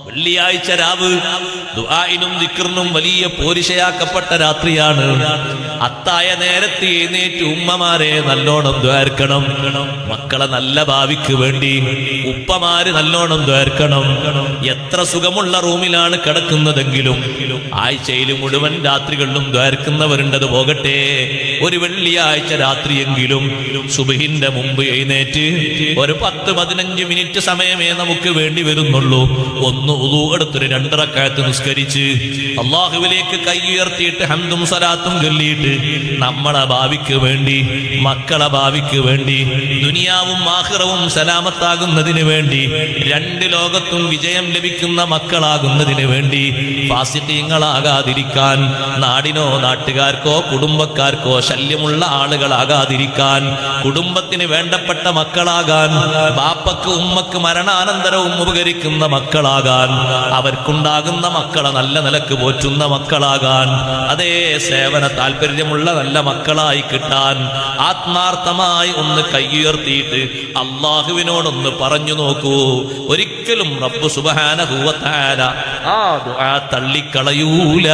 വെള്ളിയാഴ്ച രാവ് ദുആഇനും ദിക്റിനും വലിയ പോരിശയാക്കപ്പെട്ട രാത്രിയാണ്. അത്തായ നേരത്തെ എഴുന്നേറ്റ് ഉമ്മമാരെ നല്ലോണം ദ്വാർക്കണം. മക്കളെ നല്ല ഭാവിക്ക് വേണ്ടി ഉപ്പമാര് നല്ലോണം ദ്വാർക്കണം. എത്ര സുഖമുള്ള റൂമിലാണ് കിടക്കുന്നതെങ്കിലും ആഴ്ചയിൽ മുഴുവൻ രാത്രികളിലും ദ്വാർക്കുന്നവരുണ്ടത് പോകട്ടെ. ഒരു വെള്ളിയാഴ്ച രാത്രിയെങ്കിലും സുബ്ഹിന്റെ മുമ്പ് എഴുന്നേറ്റ് ഒരു 10-15 മിനിറ്റ് സമയമേ നമുക്ക് വേണ്ടി വരുന്നുള്ളൂ. ഒന്ന് ഉളൂ എടുത്തൊരു 2 റക്അത്ത് നിസ്കരിച്ച് അല്ലാഹുവിലേക്ക് കൈ ഉയർത്തിയിട്ട് ഹംദും സലാത്തും ചൊല്ലിയിട്ട് നമ്മളെ ഭാവിക്ക് വേണ്ടി, മക്കളെ ഭാവിക്ക് വേണ്ടി, ദുനിയാവും ആഖിറവും സലാമത്താകുന്നതിന് വേണ്ടി, 2 ലോകത്തും വിജയം ലഭിക്കുന്ന മക്കളാകുന്നതിന് വേണ്ടി, ഫാസിഖീങ്ങളാകാതിരിക്കാൻ, നാടിനോ നാട്ടുകാർക്കോ കുടുംബക്കാർക്കോ ശല്യമുള്ള ആളുകളാകാതിരിക്കാൻ, കുടുംബത്തിന് വേണ്ടപ്പെട്ട മക്കളാകാൻ, ബാപ്പക്ക് ഉമ്മക്ക് മരണാനന്തരവും ഉപകരിക്കുന്ന മക്കളാകാൻ, അവർക്കുണ്ടാകുന്ന മക്കളെ നല്ല നിലക്ക് പോറ്റുന്ന മക്കളാകാൻ, അതേ സേവന താല്പര്യമുള്ള നല്ല മക്കളായി കിട്ടാൻ ആത്മാർത്ഥമായി ഒന്ന് കൈയുയർത്തിയിട്ട് അള്ളാഹുവിനോടൊന്ന് പറഞ്ഞു നോക്കൂ. ഒരിക്കലും റബ്ബ് സുബ്ഹാനഹു വ തആല ആ ദുആ തള്ളിക്കളയൂല.